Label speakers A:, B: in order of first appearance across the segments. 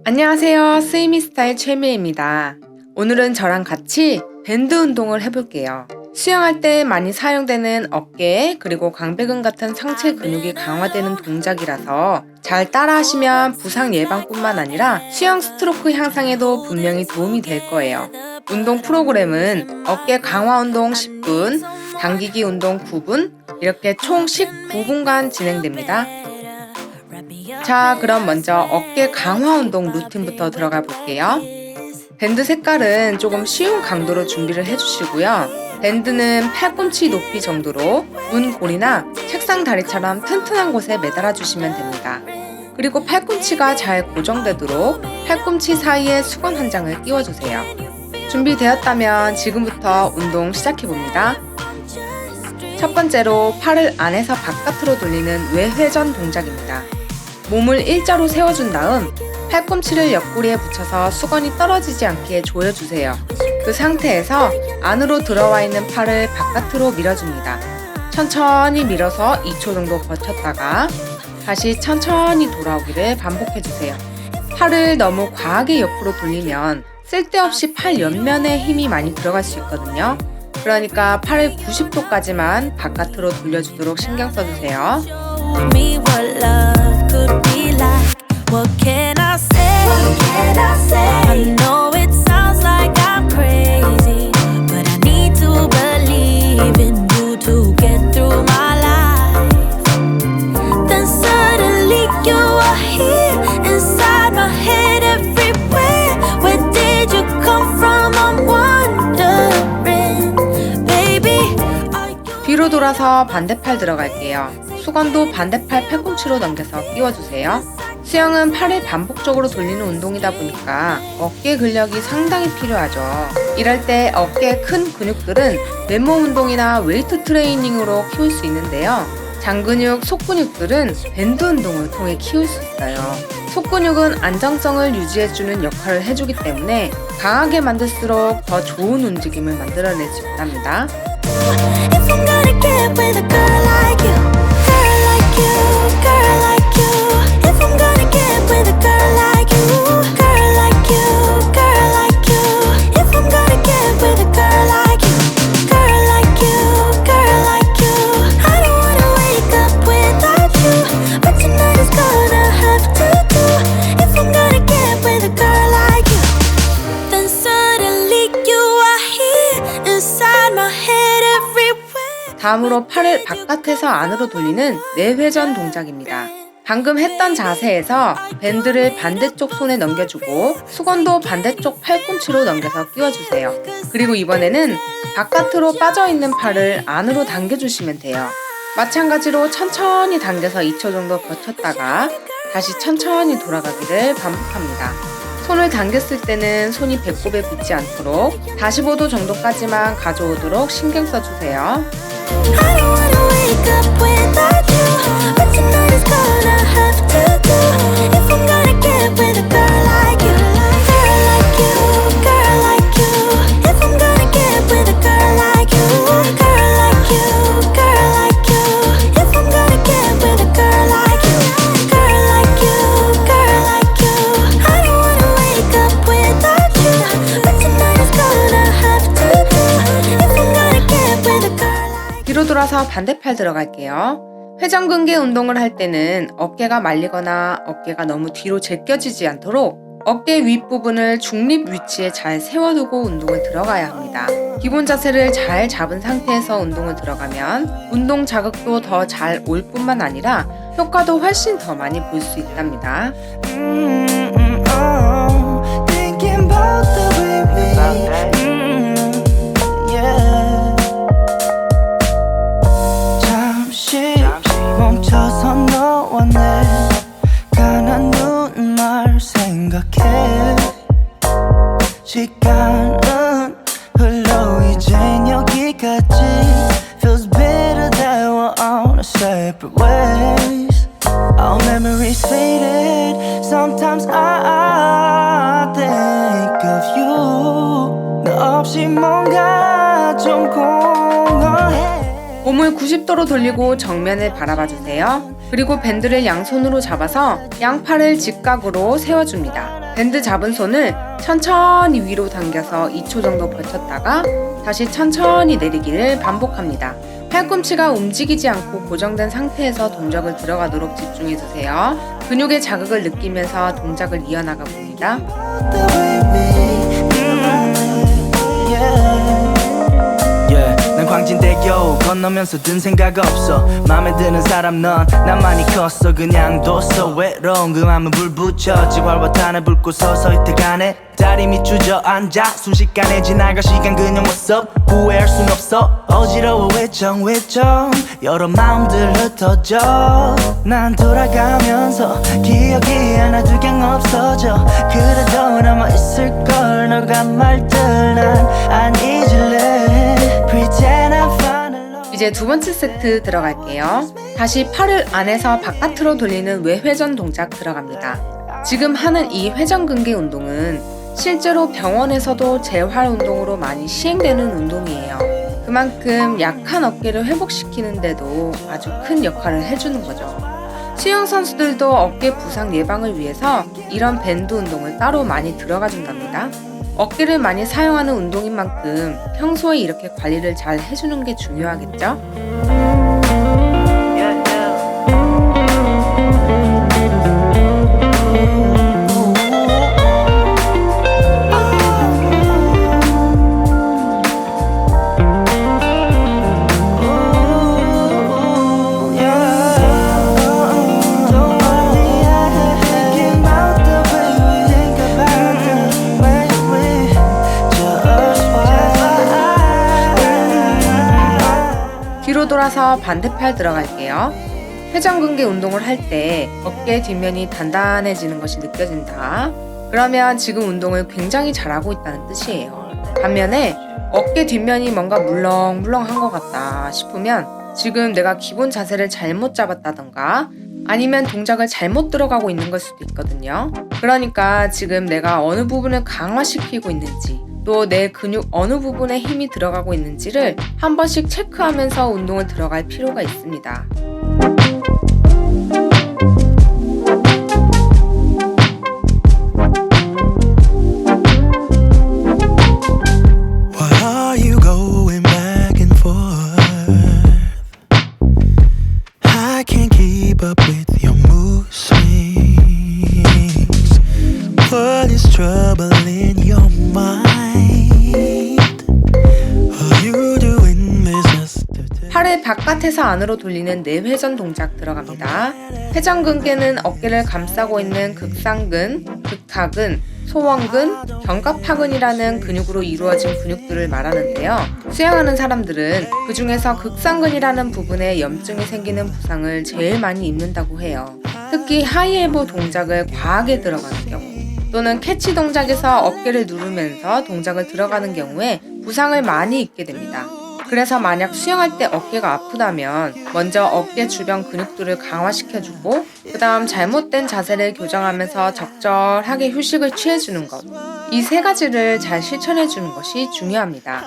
A: 안녕하세요. 스위미 스타일 최미입니다. 오늘은 저랑 같이 밴드 운동을 해볼게요. 수영할 때 많이 사용되는 어깨 그리고 광배근 같은 상체 근육이 강화되는 동작이라서 잘 따라하시면 부상 예방뿐만 아니라 수영 스트로크 향상에도 분명히 도움이 될 거예요. 운동 프로그램은 어깨 강화 운동 10분, 당기기 운동 9분, 이렇게 총 19분간 진행됩니다. 자, 그럼 먼저 어깨 강화 운동 루틴부터 들어가 볼게요. 밴드 색깔은 조금 쉬운 강도로 준비를 해주시고요. 밴드는 팔꿈치 높이 정도로 문고리나 책상 다리처럼 튼튼한 곳에 매달아 주시면 됩니다. 그리고 팔꿈치가 잘 고정되도록 팔꿈치 사이에 수건 한 장을 끼워주세요. 준비되었다면 지금부터 운동 시작해봅니다. 첫 번째로 팔을 안에서 바깥으로 돌리는 외회전 동작입니다. 몸을 일자로 세워준 다음 팔꿈치를 옆구리에 붙여서 수건이 떨어지지 않게 조여주세요. 그 상태에서 안으로 들어와 있는 팔을 바깥으로 밀어줍니다. 천천히 밀어서 2초 정도 버텼다가 다시 천천히 돌아오기를 반복해주세요. 팔을 너무 과하게 옆으로 돌리면 쓸데없이 팔 옆면에 힘이 많이 들어갈 수 있거든요. 그러니까 팔을 90도까지만 바깥으로 돌려주도록 신경 써주세요. What can I say? I know it sounds like I'm crazy, but I need to believe in you to get through my life. Then suddenly you are here inside my head everywhere. Where did you come from? I'm wondering, baby. 뒤로 돌아서 반대팔 들어갈게요. 수건도 반대팔 팔꿈치로 넘겨서 끼워주세요. 수영은 팔을 반복적으로 돌리는 운동이다 보니까 어깨 근력이 상당히 필요하죠. 이럴 때 어깨의 큰 근육들은 맨몸 운동이나 웨이트 트레이닝으로 키울 수 있는데요. 장근육, 속근육들은 밴드 운동을 통해 키울 수 있어요. 속근육은 안정성을 유지해주는 역할을 해주기 때문에 강하게 만들수록 더 좋은 움직임을 만들어낼 수 있답니다. 다음으로 팔을 바깥에서 안으로 돌리는 내회전 동작입니다. 방금 했던 자세에서 밴드를 반대쪽 손에 넘겨주고 수건도 반대쪽 팔꿈치로 넘겨서 끼워주세요. 그리고 이번에는 바깥으로 빠져있는 팔을 안으로 당겨주시면 돼요. 마찬가지로 천천히 당겨서 2초 정도 버텼다가 다시 천천히 돌아가기를 반복합니다. 손을 당겼을 때는 손이 배꼽에 붙지 않도록 45도 정도까지만 가져오도록 신경 써주세요. I don't wanna wake up without you, but tonight is gonna have to do. If I'm gonna get with a girl like you, girl like you, girl like you. If I'm gonna get with a girl like you, girl like you, girl like you. If I'm gonna get with a girl like you, girl like you, girl like you. I don't wanna wake up without you, but tonight is gonna have to do. If I'm gonna get with a girl. 뒤로 돌아서 반대팔 들어갈게요. 회전근개 운동을 할 때는 어깨가 말리거나 어깨가 너무 뒤로 제껴지지 않도록 어깨 윗부분을 중립 위치에 잘 세워두고 운동을 들어가야 합니다. 기본 자세를 잘 잡은 상태에서 운동을 들어가면 운동 자극도 더 잘 올 뿐만 아니라 효과도 훨씬 더 많이 볼 수 있답니다.
B: 멈춰서 너와 내 가난 눈말 생각해. 시간은 흘러 이젠 여기까지. Feels better that we're on a separate ways. Our memories faded. Sometimes I think of you. 너 없이 뭔가 좀 공허해.
A: 몸을 90도로 돌리고 정면을 바라봐 주세요. 그리고 밴드를 양손으로 잡아서 양팔을 직각으로 세워줍니다. 밴드 잡은 손을 천천히 위로 당겨서 2초 정도 버텼다가 다시 천천히 내리기를 반복합니다. 팔꿈치가 움직이지 않고 고정된 상태에서 동작을 들어가도록 집중해주세요. 근육의 자극을 느끼면서 동작을 이어나가 봅니다.
B: 난 광진대교 건너면서 든 생각 없어. 맘에 드는 사람 넌 나만이 컸어. 그냥 뒀어. 외로운 그 맘은 불 붙여 지활화탄에 붉고 서서히 태가네. 다리 밑 주저앉아 순식간에 지나갈 시간 그냥 what's up. 후회할 순 없어. 어지러워 외정 여러 마음들 흩어져. 난 돌아가면서 기억이 하나 두 개 없어져. 그래도 남아있을걸 너가 말들 난 안 잊을래. Pretend I'm fine alone.
A: 이제 두 번째 세트 들어갈게요. 다시 팔을 안에서 바깥으로 돌리는 외회전 동작 들어갑니다. 지금 하는 이 회전근개 운동은 실제로 병원에서도 재활 운동으로 많이 시행되는 운동이에요. 그만큼 약한 어깨를 회복시키는데도 아주 큰 역할을 해주는 거죠. 수영 선수들도 어깨 부상 예방을 위해서 이런 밴드 운동을 따로 많이 들어가 준답니다. 어깨를 많이 사용하는 운동인 만큼 평소에 이렇게 관리를 잘 해주는 게 중요하겠죠? 뒤로 돌아서 반대팔 들어갈게요. 회전근개 운동을 할 때 어깨 뒷면이 단단해지는 것이 느껴진다. 그러면 지금 운동을 굉장히 잘하고 있다는 뜻이에요. 반면에 어깨 뒷면이 뭔가 물렁물렁한 것 같다 싶으면 지금 내가 기본 자세를 잘못 잡았다던가 아니면 동작을 잘못 들어가고 있는 걸 수도 있거든요. 그러니까 지금 내가 어느 부분을 강화시키고 있는지 또 내 근육 어느 부분에 힘이 들어가고 있는지를 한 번씩 체크하면서 운동을 들어갈 필요가 있습니다.
B: Why are you going back and forth? I can't keep up with your mood swings. What is troubling your mind? Are you doing this just to take?
A: 팔을 바깥에서 안으로 돌리는 내회전 동작 들어갑니다. 회전근개는 어깨를 감싸고 있는 극상근, 극하근, 소원근, 견갑하근이라는 근육으로 이루어진 근육들을 말하는데요. 수영하는 사람들은 그 중에서 극상근이라는 부분에 염증이 생기는 부상을 제일 많이 입는다고 해요. 특히 하이에버 동작을 과하게 들어가는 경우 또는 캐치 동작에서 어깨를 누르면서 동작을 들어가는 경우에 부상을 많이 입게 됩니다. 그래서 만약 수영할 때 어깨가 아프다면 먼저 어깨 주변 근육들을 강화시켜주고 그 다음 잘못된 자세를 교정하면서 적절하게 휴식을 취해주는 것. 이 세 가지를 잘 실천해주는 것이 중요합니다.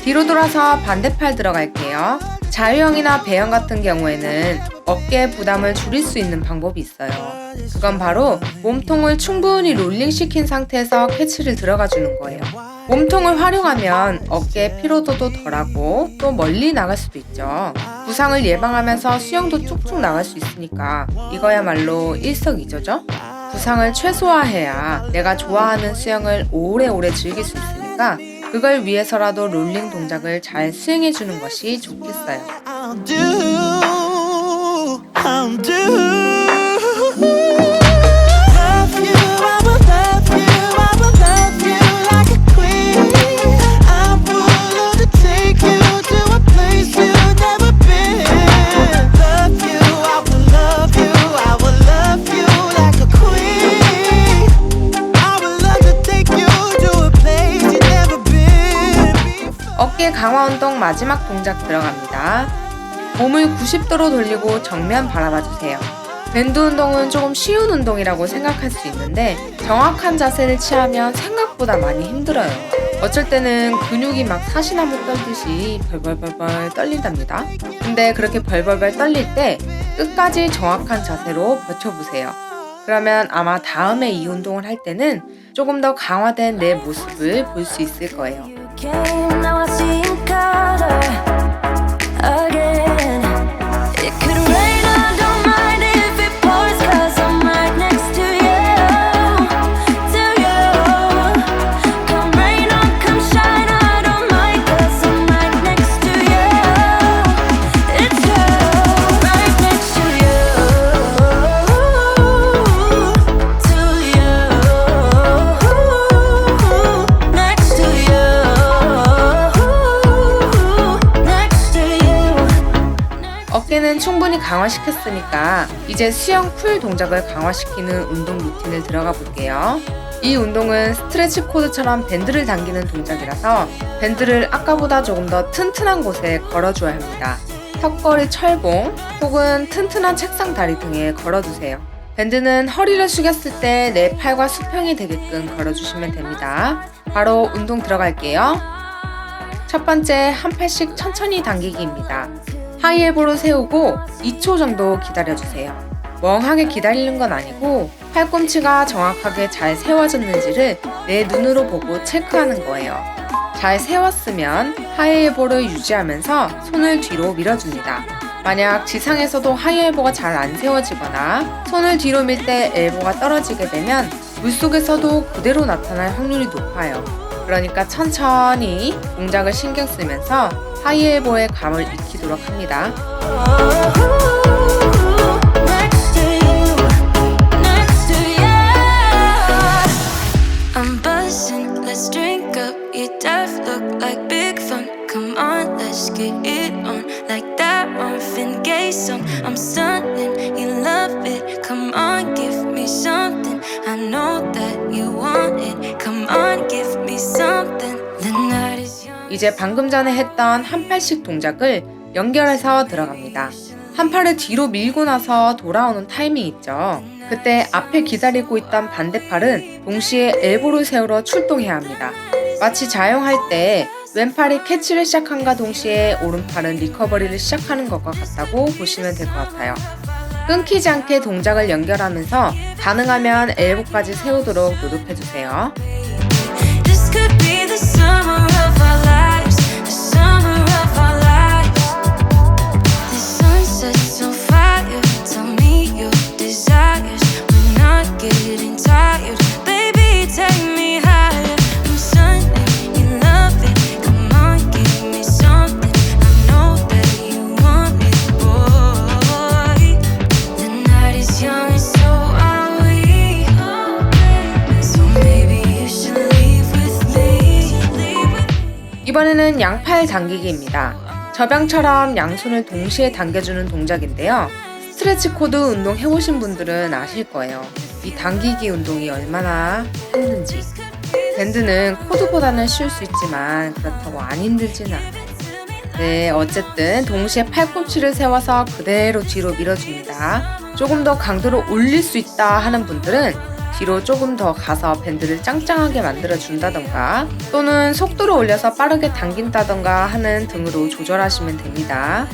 A: 뒤로 돌아서 반대팔 들어갈게요. 자유형이나 배영 같은 경우에는 어깨 부담을 줄일 수 있는 방법이 있어요. 그건 바로 몸통을 충분히 롤링시킨 상태에서 캐치를 들어가 주는 거예요. 몸통을 활용하면 어깨 피로도도 덜하고 또 멀리 나갈 수도 있죠. 부상을 예방하면서 수영도 쭉쭉 나갈 수 있으니까 이거야말로 일석이조죠. 부상을 최소화해야 내가 좋아하는 수영을 오래오래 즐길 수 있으니까 그걸 위해서라도 롤링 동작을 잘 수행해주는 것이 좋겠어요. 강화 운동 마지막 동작 들어갑니다. 몸을 90도로 돌리고 정면 바라봐 주세요. 밴드 운동은 조금 쉬운 운동이라고 생각할 수 있는데 정확한 자세를 취하면 생각보다 많이 힘들어요. 어쩔 때는 근육이 막 사시나무 떨듯이 벌벌벌벌 떨린답니다. 근데 그렇게 벌벌벌 떨릴 때 끝까지 정확한 자세로 버텨보세요. 그러면 아마 다음에 이 운동을 할 때는 조금 더 강화된 내 모습을 볼 수 있을 거예요. 어깨는 충분히 강화시켰으니까 이제 수영 풀 동작을 강화시키는 운동 루틴을 들어가 볼게요. 이 운동은 스트레치 코드처럼 밴드를 당기는 동작이라서 밴드를 아까보다 조금 더 튼튼한 곳에 걸어줘야 합니다. 턱걸이 철봉 혹은 튼튼한 책상 다리 등에 걸어주세요. 밴드는 허리를 숙였을 때 내 팔과 수평이 되게끔 걸어주시면 됩니다. 바로 운동 들어갈게요. 첫 번째, 한 팔씩 천천히 당기기입니다. 하이엘보를 세우고 2초 정도 기다려주세요. 멍하게 기다리는 건 아니고 팔꿈치가 정확하게 잘 세워졌는지를 내 눈으로 보고 체크하는 거예요. 잘 세웠으면 하이엘보를 유지하면서 손을 뒤로 밀어줍니다. 만약 지상에서도 하이엘보가 잘 안 세워지거나 손을 뒤로 밀 때 엘보가 떨어지게 되면 물속에서도 그대로 나타날 확률이 높아요. 그러니까 천천히 동작을 신경 쓰면서 하이엘보의 감을 익히도록 합니다.
C: I'm buzzing, let's drink up. Your death look like big fun. Come on, let's get it on. Like that Marvin Gaye song. I'm stunning, you love it. Come on, give me something. I know that you want it. Come on, give me something. The night is young.
A: 이제 방금 전에 했던 한 팔씩 동작을 연결해서 들어갑니다. 한 팔을 뒤로 밀고 나서 돌아오는 타이밍 있죠. 그때 앞에 기다리고 있던 반대팔은 동시에 엘보를 세우러 출동해야 합니다. 마치 자영할 때 왼팔이 캐치를 시작함과 동시에 오른팔은 리커버리를 시작하는 것과 같다고 보시면 될 것 같아요. 끊기지 않게 동작을 연결하면서 가능하면 엘보까지 세우도록 노력해주세요.
C: This could be the summer of our lives. The summer of our lives. The sun sets on fire. Tell me your desires. We're not getting tired. Baby, take me higher. I'm sunny, you love it. Come on, give me something. I know that you want it, boy. The night is young and so are we. So maybe you should leave with me.
A: 이번에는 양팔 당기기입니다. 저병처럼 양손을 동시에 당겨주는 동작인데요. 스트레치 코드 운동 해보신 분들은 아실 거예요. 이 당기기 운동이 얼마나 힘든지. 밴드는 코드보다는 쉬울 수 있지만 그렇다고 안 힘들진 않아요. 네, 어쨌든 동시에 팔꿈치를 세워서 그대로 뒤로 밀어줍니다. 조금 더 강도를 올릴 수 있다 하는 분들은 뒤로 조금 더 가서 밴드를 짱짱하게 만들어준다던가 또는 속도를 올려서 빠르게 당긴다던가 하는 등으로 조절하시면 됩니다.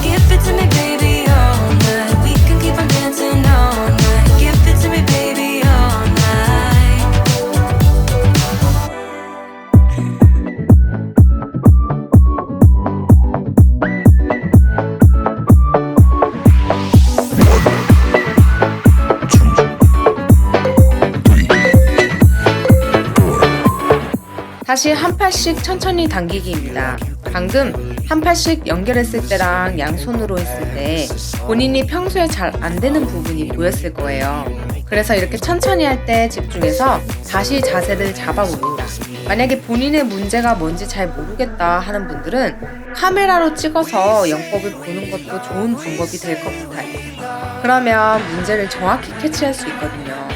C: Give it to me, baby, all night. We can keep on dancing all night. Give it to me, baby, all night.
A: 다시 한 팔씩 천천히 당기기입니다. 방금 한 팔씩 연결했을 때랑 양손으로 했을 때 본인이 평소에 잘 안 되는 부분이 보였을 거예요. 그래서 이렇게 천천히 할 때 집중해서 다시 자세를 잡아봅니다. 만약에 본인의 문제가 뭔지 잘 모르겠다 하는 분들은 카메라로 찍어서 영법을 보는 것도 좋은 방법이 될 것 같아요. 그러면 문제를 정확히 캐치할 수 있거든요.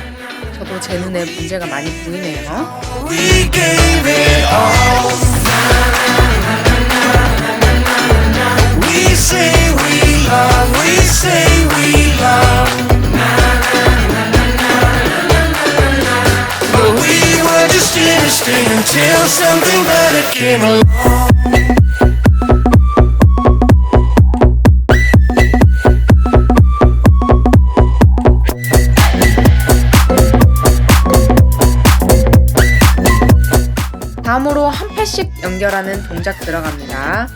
A: 저도 제 눈에 문제가 많이 보이네요.
C: We gave it all.
B: say we love, we say we love. But we were just innocent until something better came along.
A: 다음으로 한 팔씩 연결하는 동작 들어갑니다.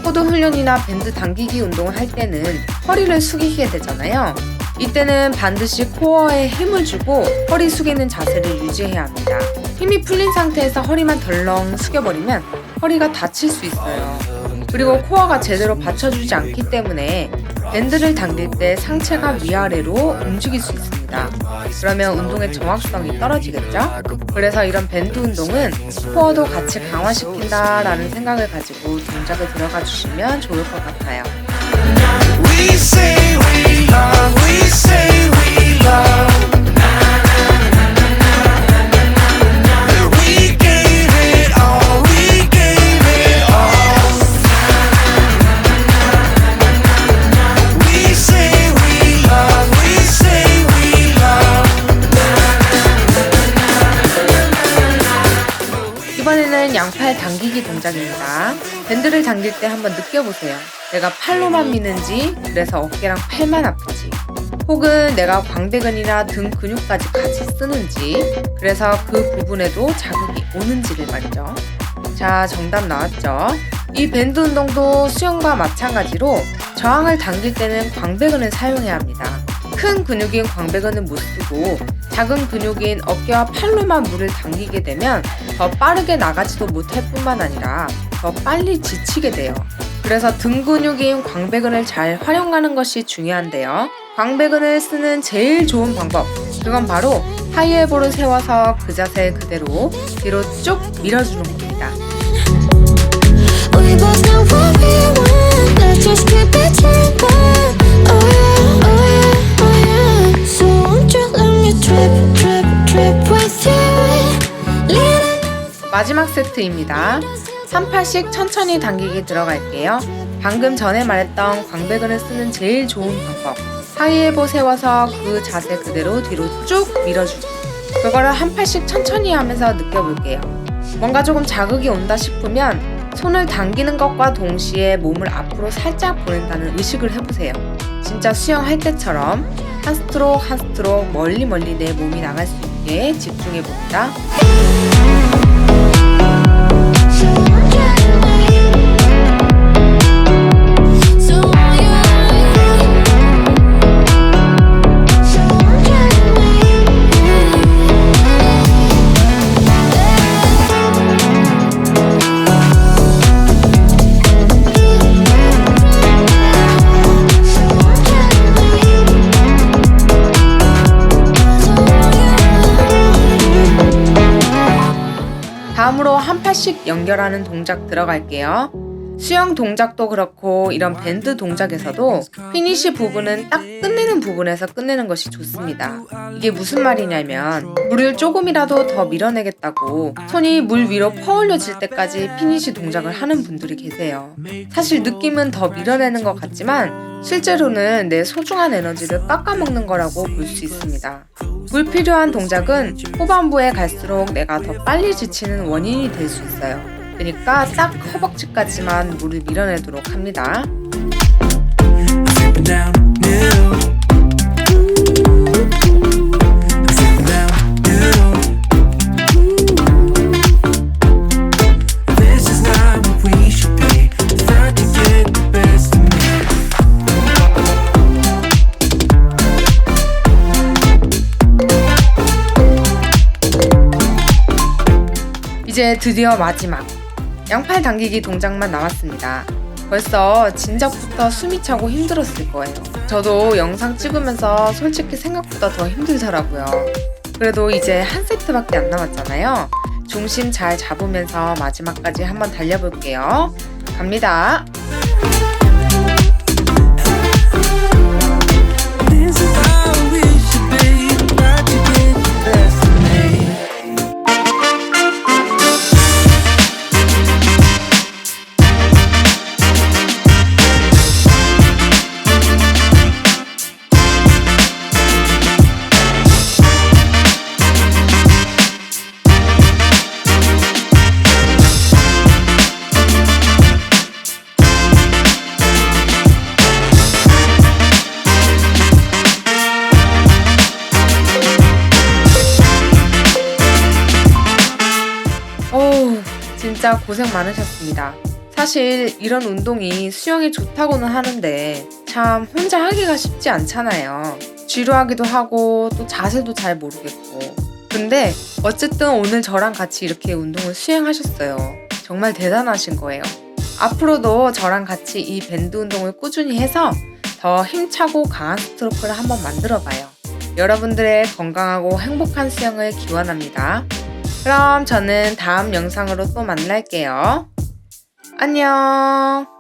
A: 포드 훈련이나 밴드 당기기 운동을 할 때는 허리를 숙이게 되잖아요. 이때는 반드시 코어에 힘을 주고 허리 숙이는 자세를 유지해야 합니다. 힘이 풀린 상태에서 허리만 덜렁 숙여버리면 허리가 다칠 수 있어요. 그리고 코어가 제대로 받쳐주지 않기 때문에 밴드를 당길 때 상체가 위아래로 움직일 수 있습니다. 그러면 운동의 정확성이 떨어지겠죠? 그래서 이런 밴드 운동은 코어도 같이 강화시킨다라는 생각을 가지고 동작에 들어가 주시면 좋을 것 같아요.
B: We say we love, we say we love. We gave it all, we gave it all. We say we love, we say we love.
A: 이번에는 양팔 당기기 동작입니다. 밴드를 당길 때 한번 느껴보세요. 내가 팔로만 미는지, 그래서 어깨랑 팔만 아픈지, 혹은 내가 광배근이나 등 근육까지 같이 쓰는지, 그래서 그 부분에도 자극이 오는지를 말이죠. 자, 정답 나왔죠? 이 밴드 운동도 수영과 마찬가지로 저항을 당길 때는 광배근을 사용해야 합니다. 큰 근육인 광배근은 못 쓰고 작은 근육인 어깨와 팔로만 물을 당기게 되면 더 빠르게 나가지도 못할 뿐만 아니라 더 빨리 지치게 돼요. 그래서 등 근육인 광배근을 잘 활용하는 것이 중요한데요. 광배근을 쓰는 제일 좋은 방법, 그건 바로 하이엘보를 세워서 그 자세 그대로 뒤로 쭉 밀어주는 겁니다.
C: We both know what we want. Let's just keep it simple. Oh yeah, oh yeah, oh yeah. So won't you let me trip, trip, trip with you?
A: 마지막 세트입니다. 3팔씩 천천히 당기기 들어갈게요. 방금 전에 말했던 광배근을 쓰는 제일 좋은 방법, 하이엘보 세워서 그 자세 그대로 뒤로 쭉 밀어주기. 그거를 한 팔씩 천천히 하면서 느껴볼게요. 뭔가 조금 자극이 온다 싶으면 손을 당기는 것과 동시에 몸을 앞으로 살짝 보낸다는 의식을 해보세요. 진짜 수영할 때처럼 한 스트로크 한 스트로크 멀리 내 몸이 나갈 수 있게 집중해봅니다. 다음으로 한 팔씩 연결하는 동작 들어갈게요. 수영 동작도 그렇고 이런 밴드 동작에서도 피니시 부분은 딱 끝내는 부분에서 끝내는 것이 좋습니다. 이게 무슨 말이냐면 물을 조금이라도 더 밀어내겠다고 손이 물 위로 퍼올려질 때까지 피니시 동작을 하는 분들이 계세요. 사실 느낌은 더 밀어내는 것 같지만 실제로는 내 소중한 에너지를 깎아먹는 거라고 볼 수 있습니다. 불필요한 동작은 후반부에 갈수록 내가 더 빨리 지치는 원인이 될 수 있어요. 그러니까 딱 허벅지까지만 물을 밀어내도록 합니다. 이제 드디어 마지막 양팔 당기기 동작만 남았습니다. 벌써 진작부터 숨이 차고 힘들었을 거예요. 저도 영상 찍으면서 솔직히 생각보다 더 힘들더라고요. 그래도 이제 한 세트밖에 안 남았잖아요. 중심 잘 잡으면서 마지막까지 한번 달려볼게요. 갑니다. 진짜 고생 많으셨습니다. 사실 이런 운동이 수영에 좋다고는 하는데 참 혼자 하기가 쉽지 않잖아요. 지루하기도 하고 또 자세도 잘 모르겠고. 근데 어쨌든 오늘 저랑 같이 이렇게 운동을 수행하셨어요. 정말 대단하신 거예요. 앞으로도 저랑 같이 이 밴드 운동을 꾸준히 해서 더 힘차고 강한 스트로크를 한번 만들어 봐요. 여러분들의 건강하고 행복한 수영을 기원합니다. 그럼 저는 다음 영상으로 또 만날게요. 안녕.